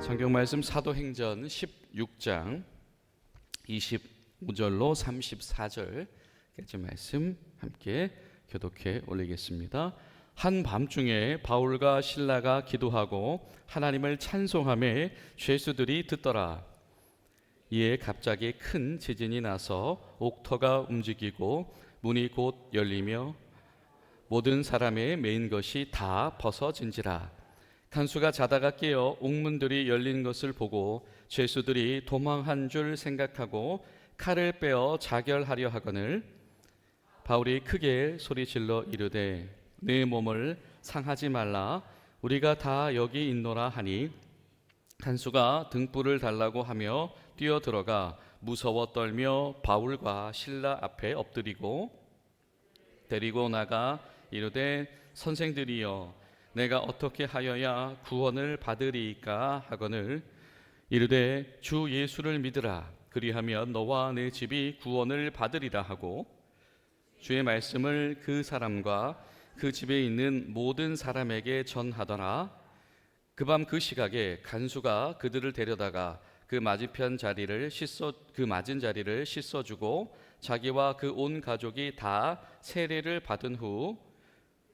성경 말씀 사도행전 16장 25절로 34절까지 말씀 함께 교독해 올리겠습니다. 한밤중에 바울과 실라가 기도하고 하나님을 찬송하매 죄수들이 듣더라. 이에 갑자기 큰 지진이 나서 옥터가 움직이고 문이 곧 열리며 모든 사람의 매인 것이 다 벗어진지라. 간수가 자다가 깨어 옥문들이 열린 것을 보고 죄수들이 도망한 줄 생각하고 칼을 빼어 자결하려 하거늘 바울이 크게 소리질러 이르되 내 몸을 상하지 말라, 우리가 다 여기 있노라 하니 간수가 등불을 달라고 하며 뛰어들어가 무서워 떨며 바울과 실라 앞에 엎드리고 데리고 나가 이르되 선생들이여 내가 어떻게 하여야 구원을 받으리이까 하거늘 이르되 주 예수를 믿으라, 그리하면 너와 내 집이 구원을 받으리라 하고 주의 말씀을 그 사람과 그 집에 있는 모든 사람에게 전하더라. 그 밤 그 시각에 간수가 그들을 데려다가 그 맞은 자리를 씻어주고 자기와 그 온 가족이 다 세례를 받은 후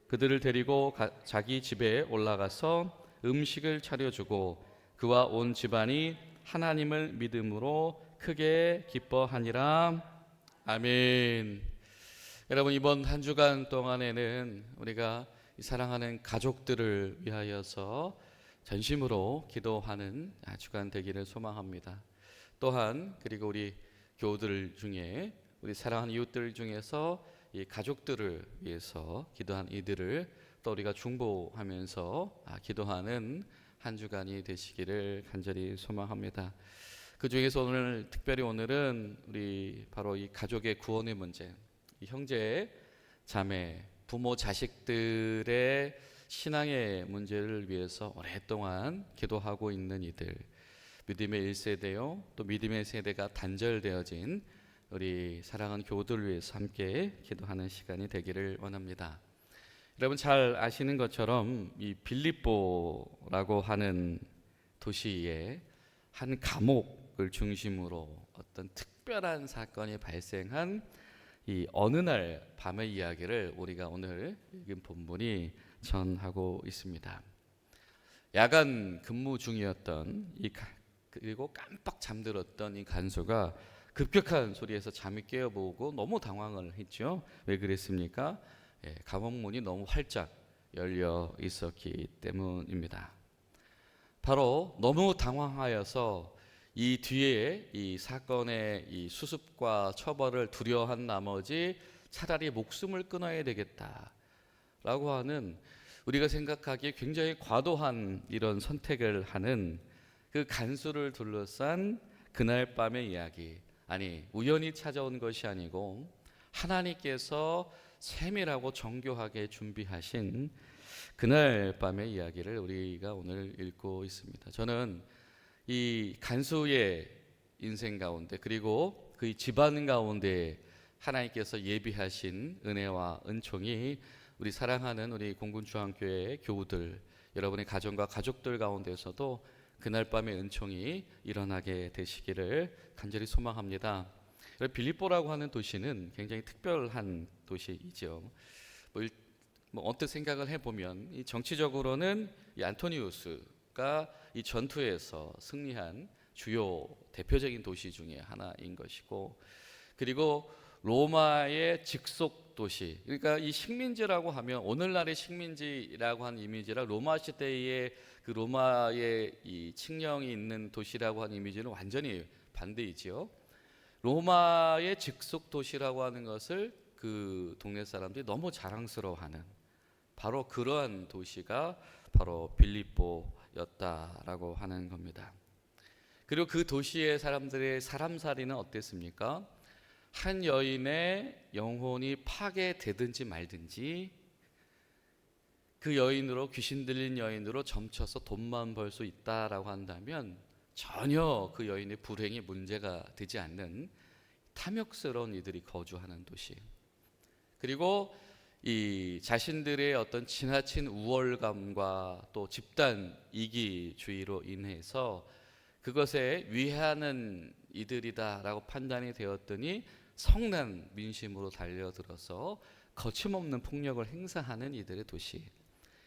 그들을 데리고 자기 집에 올라가서 음식을 차려주고 그와 온 집안이 하나님을 믿음으로 크게 기뻐하니라. 아멘. 여러분, 이번 한 주간 동안에는 우리가 사랑하는 가족들을 위하여서 전심으로 기도하는 주간 되기를 소망합니다. 또한 그리고 우리 교우들 중에 우리 사랑하는 이웃들 중에서 이 가족들을 위해서 기도한 이들을 또 우리가 중보하면서 기도하는 한 주간이 되시기를 간절히 소망합니다. 그 중에서 특별히 오늘은 우리 바로 이 가족의 구원의 문제, 이 형제, 자매, 부모, 자식들의 신앙의 문제를 위해서 오랫동안 기도하고 있는 이들, 믿음의 1세대요 또 믿음의 세대가 단절되어진 우리 사랑하는 교우들을 위해서 함께 기도하는 시간이 되기를 원합니다. 여러분 잘 아시는 것처럼 이 빌립보라고 하는 도시에 한 감옥을 중심으로 어떤 특별한 사건이 발생한 이 어느 날 밤의 이야기를 우리가 오늘 읽은 본문이 전하고 있습니다. 야간 근무 중이었던 그리고 깜빡 잠들었던 이 간수가 급격한 소리에서 잠이 깨어보고 너무 당황을 했죠. 왜 그랬습니까? 감옥 문이 너무 활짝 열려 있었기 때문입니다. 바로 너무 당황하여서 이 뒤에 이 사건의 이 수습과 처벌을 두려워한 나머지 차라리 목숨을 끊어야 되겠다라고 하는, 우리가 생각하기에 굉장히 과도한 이런 선택을 하는 그 간수를 둘러싼 그날 밤의 이야기, 아니 우연히 찾아온 것이 아니고 하나님께서 세밀하고 정교하게 준비하신 그날 밤의 이야기를 우리가 오늘 읽고 있습니다. 저는 이 간수의 인생 가운데 그리고 그 집안 가운데 하나님께서 예비하신 은혜와 은총이 우리 사랑하는 우리 공군중앙교회 교우들, 여러분의 가정과 가족들 가운데서도 그날 밤의 은총이 일어나게 되시기를 간절히 소망합니다. 빌립보라고 하는 도시는 굉장히 특별한 도시이죠. 언뜻 생각을 해보면 이 정치적으로는 이 안토니우스가 이 전투에서 승리한 주요 대표적인 도시 중에 하나인 것이고, 그리고 로마의 직속 도시, 그러니까 이 식민지라고 하면 오늘날의 식민지라고 하는 이미지랑 로마 시대의 그 로마의 이 칙령이 있는 도시라고 하는 이미지는 완전히 반대이지요. 로마의 직속 도시라고 하는 것을 그 동네 사람들이 너무 자랑스러워하는 바로 그러한 도시가 바로 빌립보였다라고 하는 겁니다. 그리고 그 도시의 사람들의 사람살이는 어땠습니까? 한 여인의 영혼이 파괴되든지 말든지 그 여인으로, 귀신 들린 여인으로 점쳐서 돈만 벌 수 있다라고 한다면 전혀 그 여인의 불행이 문제가 되지 않는 탐욕스러운 이들이 거주하는 도시, 그리고 이 자신들의 어떤 지나친 우월감과 또 집단 이기주의로 인해서 그것에 위하는 이들이다라고 판단이 되었더니 성난 민심으로 달려들어서 거침없는 폭력을 행사하는 이들의 도시.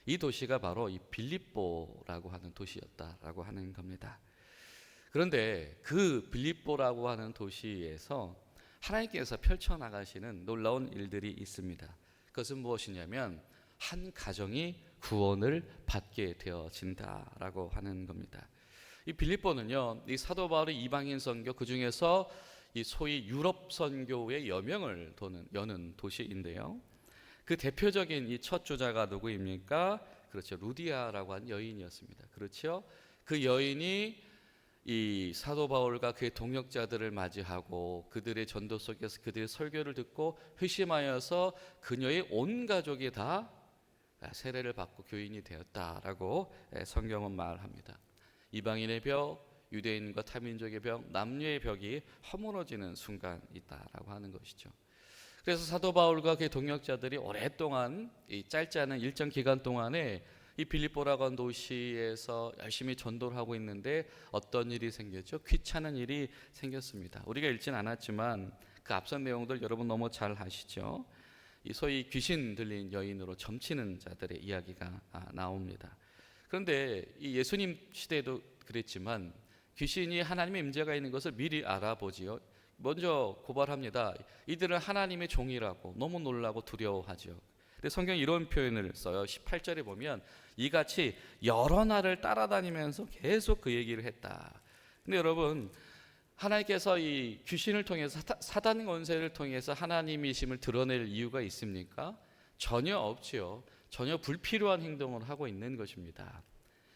이 도시가 바로 이 빌립보라고 하는 도시였다라고 하는 겁니다. 그런데 그 빌립보라고 하는 도시에서 하나님께서 펼쳐나가시는 놀라운 일들이 있습니다. 그것은 무엇이냐면 한 가정이 구원을 받게 되어진다라고 하는 겁니다. 이 빌립보는요, 이 사도 바울의 이방인 선교, 그 중에서 이 소위 유럽 선교의 여명을 여는 도시인데요. 그 대표적인 이 첫 주자가 누구입니까? 그렇죠, 루디아라고 하는 여인이었습니다. 그렇죠. 그 여인이 이 사도 바울과 그의 동역자들을 맞이하고 그들의 전도 속에서 그들의 설교를 듣고 회심하여서 그녀의 온 가족이 다 세례를 받고 교인이 되었다라고 성경은 말합니다. 이방인의 벽, 유대인과 타민족의 벽, 남녀의 벽이 허물어지는 순간이다라고 하는 것이죠. 그래서 사도 바울과 그의 동역자들이 오랫동안 이 짧지 않은 일정 기간 동안에 이 빌립보라고 하는 도시에서 열심히 전도를 하고 있는데 어떤 일이 생겼죠? 귀찮은 일이 생겼습니다. 우리가 읽진 않았지만 그 앞선 내용들 여러분 너무 잘 아시죠? 이 소위 귀신 들린 여인으로 점치는 자들의 이야기가 나옵니다. 그런데 이 예수님 시대에도 그랬지만 귀신이 하나님의 임재가 있는 것을 미리 알아보지요. 먼저 고발합니다. 이들은 하나님의 종이라고 너무 놀라고 두려워하죠. 근데 성경이 이런 표현을 써요. 18절에 보면 이같이 여러 날을 따라다니면서 계속 그 얘기를 했다. 근데 여러분, 하나님께서 이 귀신을 통해서 사단 권세를 통해서 하나님이심을 드러낼 이유가 있습니까? 전혀 없지요. 전혀 불필요한 행동을 하고 있는 것입니다.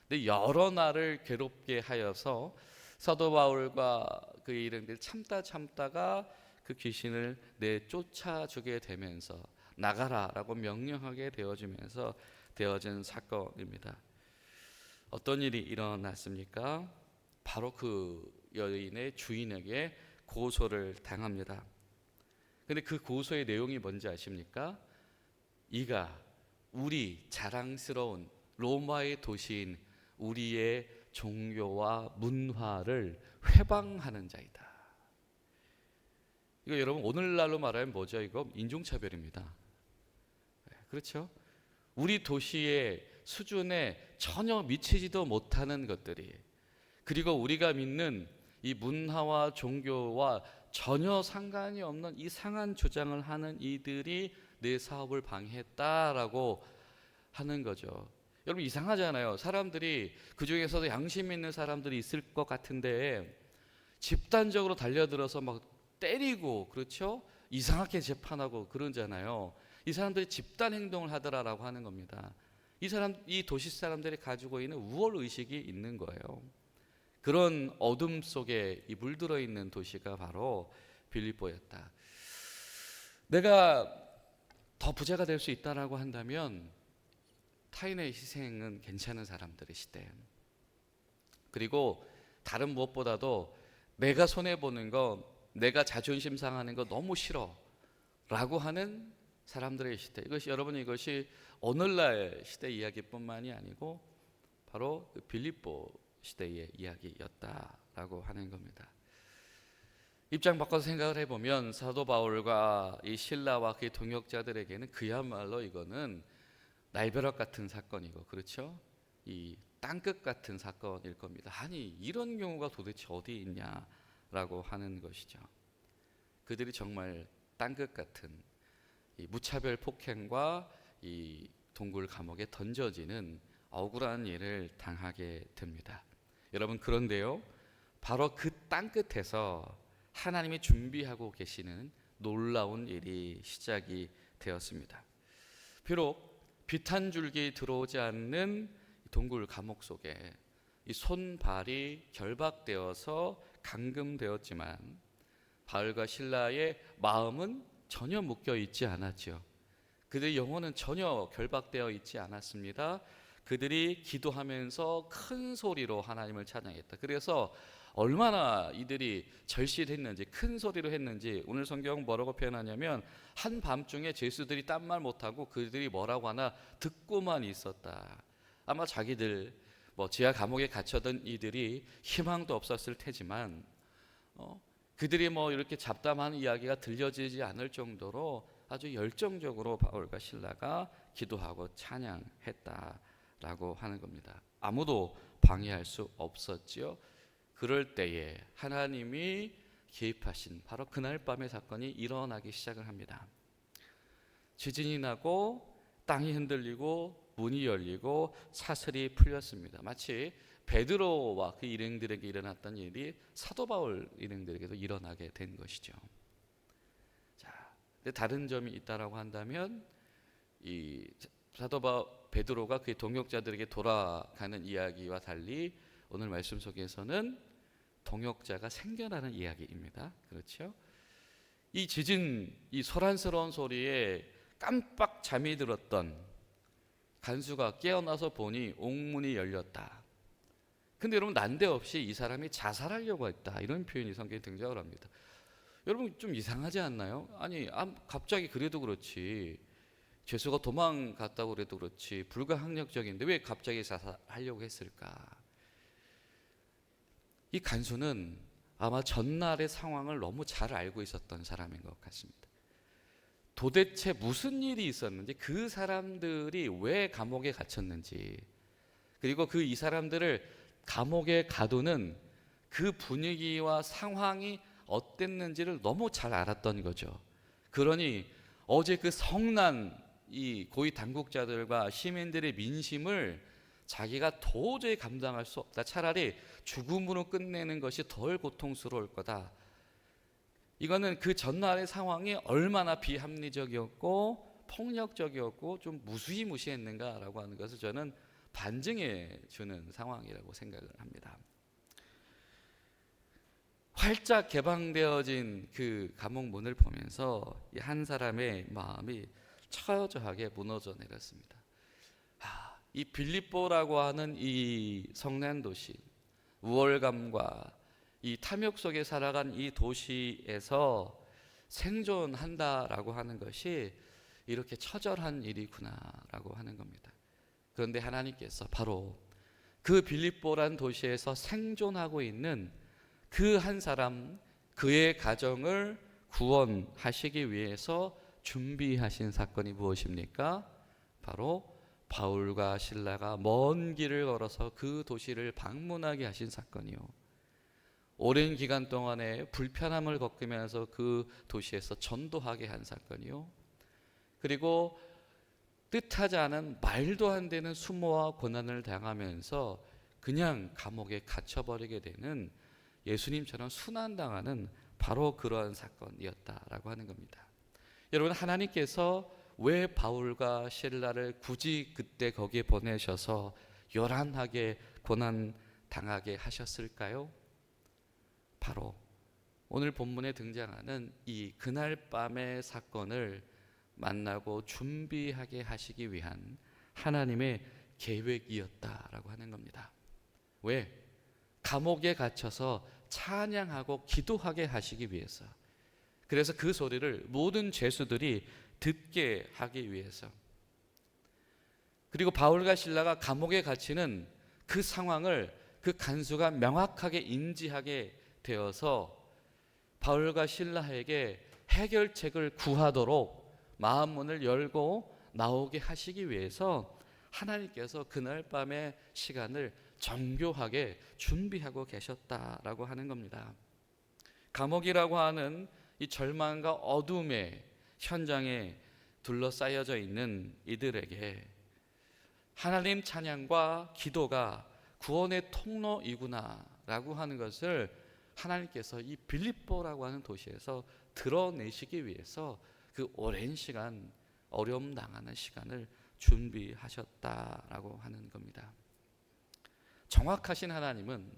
근데 여러 날을 괴롭게 하여서 사도 바울과 그의 일행들 참다가 그 귀신을 내쫓아주게 되면서 나가라라고 명령하게 되어지면서 되어진 사건입니다. 어떤 일이 일어났습니까? 바로 그 여인의 주인에게 고소를 당합니다. 근데 그 고소의 내용이 뭔지 아십니까? 이가 우리 자랑스러운 로마의 도시인 우리의 종교와 문화를 회방하는 자이다. 이거 여러분 오늘날로 말하면 뭐죠? 이거 인종차별입니다. 그렇죠? 우리 도시의 수준에 전혀 미치지도 못하는 것들이, 그리고 우리가 믿는 이 문화와 종교와 전혀 상관이 없는 이상한 주장을 하는 이들이 내 사업을 방해했다라고 하는 거죠. 여러분 이상하잖아요. 사람들이 그 중에서도 양심 있는 사람들이 있을 것 같은데 집단적으로 달려들어서 막 때리고, 그렇죠? 이상하게 재판하고 그러잖아요. 이 사람들이 집단 행동을 하더라라고 하는 겁니다. 이 도시 사람들이 가지고 있는 우월 의식이 있는 거예요. 그런 어둠 속에 물들어 있는 도시가 바로 빌립보였다. 내가 더 부자가 될 수 있다라고 한다면 타인의 희생은 괜찮은 사람들의 시대. 그리고 다른 무엇보다도 내가 손해보는 거, 내가 자존심 상하는 거 너무 싫어 라고 하는 사람들의 시대. 이것이 오늘날 시대 이야기뿐만이 아니고 바로 그 빌립보 시대의 이야기였다라고 하는 겁니다. 입장 바꿔서 생각을 해보면 사도 바울과 이 실라와 그의 동역자들에게는 그야말로 이거는 날벼락 같은 사건이고, 그렇죠? 이 땅끝 같은 사건일 겁니다. 아니 이런 경우가 도대체 어디 있냐라고 하는 것이죠. 그들이 정말 땅끝 같은 이 무차별 폭행과 이 동굴 감옥에 던져지는 억울한 일을 당하게 됩니다. 여러분, 그런데요, 바로 그 땅끝에서 하나님이 준비하고 계시는 놀라운 일이 시작이 되었습니다. 비록 빛 한 줄기 들어오지 않는 동굴 감옥 속에 이 손발이 결박되어서 감금되었지만 바울과 실라의 마음은 전혀 묶여 있지 않았죠. 그들의 영혼은 전혀 결박되어 있지 않았습니다. 그들이 기도하면서 큰 소리로 하나님을 찬양했다. 그래서 얼마나 이들이 절실했는지, 큰 소리로 했는지 오늘 성경 뭐라고 표현하냐면 한밤중에 죄수들이 딴 말 못하고 그들이 뭐라고 하나 듣고만 있었다. 아마 자기들 지하 감옥에 갇혀던 이들이 희망도 없었을 테지만 그들이 이렇게 잡담하는 이야기가 들려지지 않을 정도로 아주 열정적으로 바울과 실라가 기도하고 찬양했다라고 하는 겁니다. 아무도 방해할 수 없었지요. 그럴 때에 하나님이 개입하신 바로 그날 밤의 사건이 일어나기 시작을 합니다. 지진이 나고 땅이 흔들리고 문이 열리고 사슬이 풀렸습니다. 마치 베드로와 그 일행들에게 일어났던 일이 사도 바울 일행들에게도 일어나게 된 것이죠. 자, 근데 다른 점이 있다라고 한다면 이 사도 베드로가 그의 동역자들에게 돌아가는 이야기와 달리 오늘 말씀 속에서는 동역자가 생겨나는 이야기입니다. 그렇죠? 이 지진, 이 소란스러운 소리에 깜빡 잠이 들었던 간수가 깨어나서 보니 옥문이 열렸다. 근데 여러분, 난데없이 이 사람이 자살하려고 했다, 이런 표현이 성경에 등장을 합니다. 여러분, 좀 이상하지 않나요? 아니, 갑자기 그래도 그렇지, 죄수가 도망갔다고 그래도 그렇지 불가항력적인데 왜 갑자기 자살하려고 했을까? 이 간수는 아마 전날의 상황을 너무 잘 알고 있었던 사람인 것 같습니다. 도대체 무슨 일이 있었는지, 그 사람들이 왜 감옥에 갇혔는지, 그리고 이 사람들을 감옥에 가두는 그 분위기와 상황이 어땠는지를 너무 잘 알았던 거죠. 그러니 어제 그 성난 이 고위 당국자들과 시민들의 민심을 자기가 도저히 감당할 수 없다, 차라리 죽음으로 끝내는 것이 덜 고통스러울 거다. 이거는 그 전날의 상황이 얼마나 비합리적이었고 폭력적이었고 좀 무시무시했는가라고 하는 것을 저는 반증해 주는 상황이라고 생각을 합니다. 활짝 개방되어진 그 감옥 문을 보면서 한 사람의 마음이 처저하게 무너져 내렸습니다. 이 빌립보라고 하는 이 성난 도시, 우월감과 이 탐욕 속에 살아간 이 도시에서 생존한다라고 하는 것이 이렇게 처절한 일이구나라고 하는 겁니다. 그런데 하나님께서 바로 그 빌립보란 도시에서 생존하고 있는 그 한 사람, 그의 가정을 구원하시기 위해서 준비하신 사건이 무엇입니까? 바로 바울과 실라가 먼 길을 걸어서 그 도시를 방문하게 하신 사건이요, 오랜 기간 동안에 불편함을 겪으면서 그 도시에서 전도하게 한 사건이요, 그리고 뜻하지 않은 말도 안 되는 수모와 고난을 당하면서 그냥 감옥에 갇혀버리게 되는, 예수님처럼 순환당하는 바로 그러한 사건이었다라고 하는 겁니다. 여러분, 하나님께서 왜 바울과 실라를 굳이 그때 거기에 보내셔서 요란하게 고난 당하게 하셨을까요? 바로 오늘 본문에 등장하는 이 그날 밤의 사건을 만나고 준비하게 하시기 위한 하나님의 계획이었다라고 하는 겁니다. 왜? 감옥에 갇혀서 찬양하고 기도하게 하시기 위해서. 그래서 그 소리를 모든 죄수들이 듣게 하기 위해서. 그리고 바울과 실라가 감옥에 갇히는 그 상황을 그 간수가 명확하게 인지하게 되어서 바울과 실라에게 해결책을 구하도록 마음문을 열고 나오게 하시기 위해서 하나님께서 그날 밤의 시간을 정교하게 준비하고 계셨다라고 하는 겁니다. 감옥이라고 하는 이 절망과 어둠의 현장에 둘러싸여져 있는 이들에게 하나님 찬양과 기도가 구원의 통로이구나라고 하는 것을 하나님께서 이 빌립보라고 하는 도시에서 드러내시기 위해서 그 오랜 시간, 어려움 당하는 시간을 준비하셨다라고 하는 겁니다. 정확하신 하나님은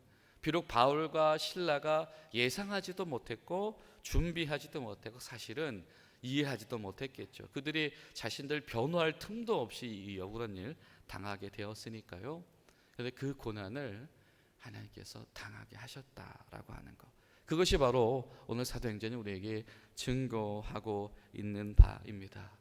비록 바울과 실라가 예상하지도 못했고 준비하지도 못했고 사실은 이해하지도 못했겠죠. 그들이 자신들 변호할 틈도 없이 이 억울한 일 당하게 되었으니까요. 그런데 그 고난을 하나님께서 당하게 하셨다라고 하는 것. 그것이 바로 오늘 사도행전이 우리에게 증거하고 있는 바입니다.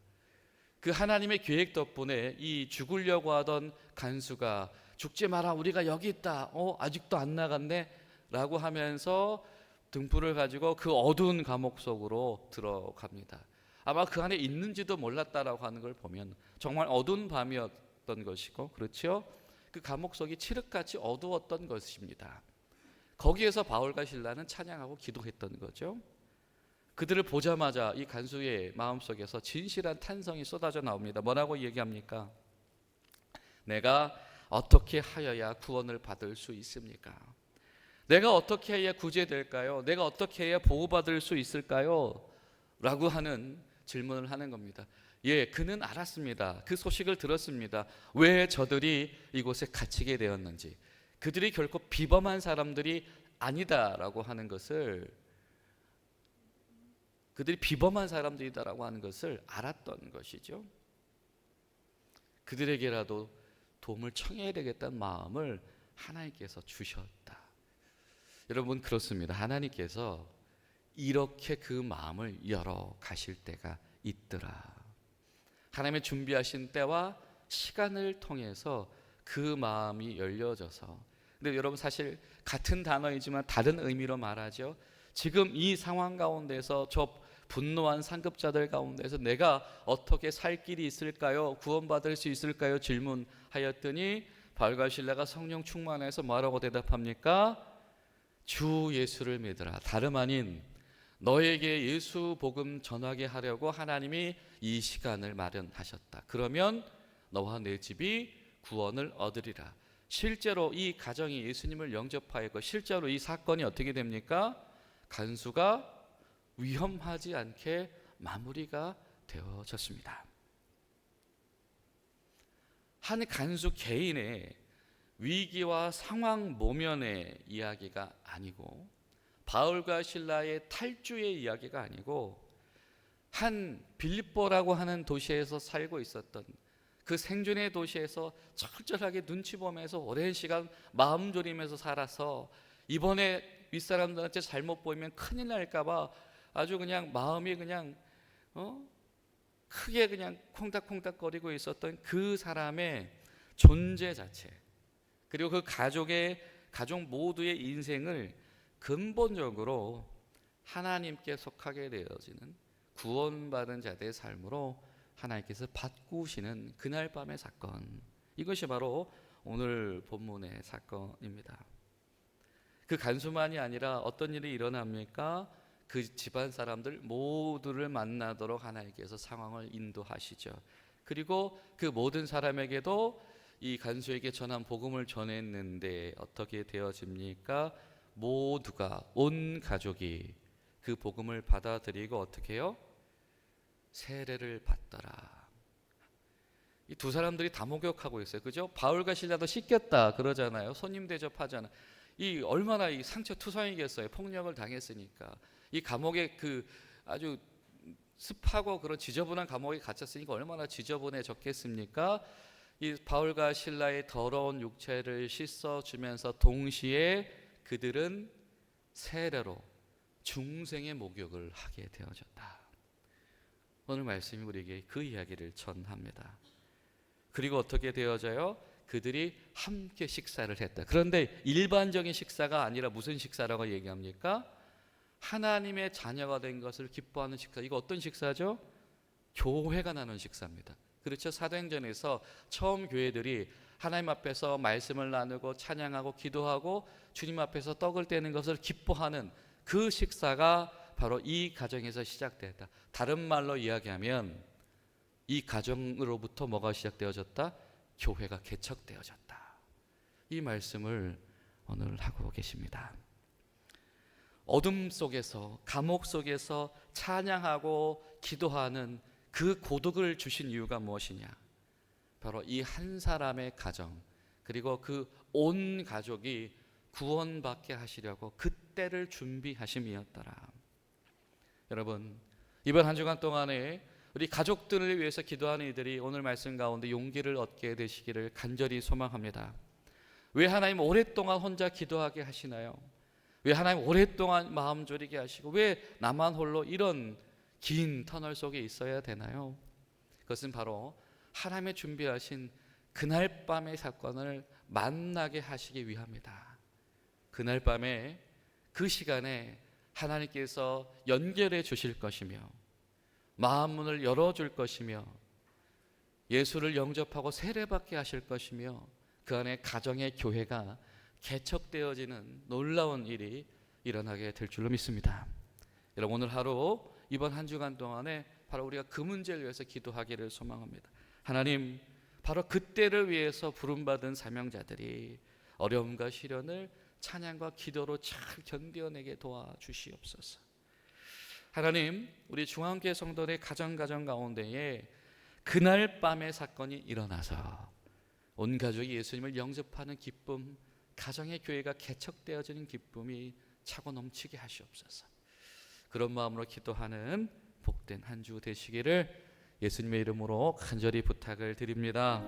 그 하나님의 계획 덕분에 이 죽으려고 하던 간수가 죽지 마라, 우리가 여기 있다, 아직도 안 나갔네 라고 하면서 등불을 가지고 그 어두운 감옥 속으로 들어갑니다. 아마 그 안에 있는지도 몰랐다라고 하는 걸 보면 정말 어두운 밤이었던 것이고, 그렇죠? 그 감옥 속이 칠흑같이 어두웠던 것입니다. 거기에서 바울과 실라는 찬양하고 기도했던 거죠. 그들을 보자마자 이 간수의 마음속에서 진실한 탄성이 쏟아져 나옵니다. 뭐라고 얘기합니까? 내가 어떻게 하여야 구원을 받을 수 있습니까? 내가 어떻게 해야 구제될까요? 내가 어떻게 해야 보호받을 수 있을까요? 라고 하는 질문을 하는 겁니다. 그는 알았습니다. 그 소식을 들었습니다. 왜 저들이 이곳에 갇히게 되었는지, 그들이 결코 비범한 사람들이 아니다라고 하는 것을, 그들이 비범한 사람들이다라고 하는 것을 알았던 것이죠. 그들에게라도 도움을 청해야 되겠다는 마음을 하나님께서 주셨다. 여러분, 그렇습니다. 하나님께서 이렇게 그 마음을 열어 가실 때가 있더라. 하나님의 준비하신 때와 시간을 통해서 그 마음이 열려져서, 근데 여러분 사실 같은 단어이지만 다른 의미로 말하죠. 지금 이 상황 가운데서 저 분노한 상급자들 가운데서 내가 어떻게 살 길이 있을까요? 구원받을 수 있을까요? 질문하였더니 바울과 실라가 성령 충만해서 뭐라고 대답합니까? 주 예수를 믿으라. 다름 아닌 너에게 예수 복음 전하게 하려고 하나님이 이 시간을 마련하셨다. 그러면 너와 내 집이 구원을 얻으리라. 실제로 이 가정이 예수님을 영접하였고, 실제로 이 사건이 어떻게 됩니까? 간수가 위험하지 않게 마무리가 되어졌습니다. 한 간수 개인의 위기와 상황 모면의 이야기가 아니고, 바울과 실라의 탈주의 이야기가 아니고, 한 빌립보라고 하는 도시에서 살고 있었던 그 생존의 도시에서 철저하게 눈치 보면서 오랜 시간 마음 졸이면서 살아서 이번에 윗사람들한테 잘못 보이면 큰일 날까봐 아주 그냥 마음이 그냥 크게 그냥 콩닥콩닥거리고 있었던 그 사람의 존재 자체, 그리고 그 가족 모두의 인생을 근본적으로 하나님께 속하게 되어지는 구원받은 자들의 삶으로 하나님께서 바꾸시는 그날 밤의 사건, 이것이 바로 오늘 본문의 사건입니다. 그 간수만이 아니라 어떤 일이 일어납니까? 그 집안 사람들 모두를 만나도록 하나님께서 상황을 인도하시죠. 그리고 그 모든 사람에게도 이 간수에게 전한 복음을 전했는데 어떻게 되어집니까? 모두가, 온 가족이 그 복음을 받아들이고 어떻게 해요? 세례를 받더라. 이 두 사람들이 다 목욕하고 있어요. 그죠? 바울과 실라도 씻겼다 그러잖아요. 손님 대접하잖아. 이 얼마나 이 상처 투성이겠어요. 폭력을 당했으니까. 이 감옥에 그 아주 습하고 그런 지저분한 감옥에 갇혔으니까 얼마나 지저분해졌겠습니까? 이 바울과 실라의 더러운 육체를 씻어주면서 동시에 그들은 세례로 중생의 목욕을 하게 되어졌다. 오늘 말씀이 우리에게 그 이야기를 전합니다. 그리고 어떻게 되어져요? 그들이 함께 식사를 했다. 그런데 일반적인 식사가 아니라 무슨 식사라고 얘기합니까? 하나님의 자녀가 된 것을 기뻐하는 식사. 이거 어떤 식사죠? 교회가 나눈 식사입니다. 그렇죠? 사도행전에서 처음 교회들이 하나님 앞에서 말씀을 나누고 찬양하고 기도하고 주님 앞에서 떡을 떼는 것을 기뻐하는 그 식사가 바로 이 가정에서 시작됐다. 다른 말로 이야기하면 이 가정으로부터 뭐가 시작되어졌다? 교회가 개척되어졌다. 이 말씀을 오늘 하고 계십니다. 어둠 속에서, 감옥 속에서 찬양하고 기도하는 그 고독을 주신 이유가 무엇이냐? 바로 이 한 사람의 가정, 그리고 그 온 가족이 구원받게 하시려고 그때를 준비하심이었더라. 여러분, 이번 한 주간 동안에 우리 가족들을 위해서 기도하는 이들이 오늘 말씀 가운데 용기를 얻게 되시기를 간절히 소망합니다. 왜 하나님 오랫동안 혼자 기도하게 하시나요? 왜 하나님 오랫동안 마음 졸이게 하시고 왜 나만 홀로 이런 긴 터널 속에 있어야 되나요? 그것은 바로 하나님의 준비하신 그날 밤의 사건을 만나게 하시기 위함이다. 그날 밤에 그 시간에 하나님께서 연결해 주실 것이며 마음 문을 열어줄 것이며 예수를 영접하고 세례받게 하실 것이며 그 안에 가정의 교회가 개척되어지는 놀라운 일이 일어나게 될 줄로 믿습니다. 여러분, 오늘 하루 이번 한 주간 동안에 바로 우리가 그 문제를 위해서 기도하기를 소망합니다. 하나님, 바로 그때를 위해서 부름받은 사명자들이 어려움과 시련을 찬양과 기도로 잘 견뎌내게 도와주시옵소서. 하나님, 우리 중앙교회 성도들의 가정 가운데에 그날 밤의 사건이 일어나서 온 가족이 예수님을 영접하는 기쁨, 가정의 교회가 개척되어지는 기쁨이 차고 넘치게 하시옵소서. 그런 마음으로 기도하는 복된 한 주 되시기를 예수님의 이름으로 간절히 부탁을 드립니다.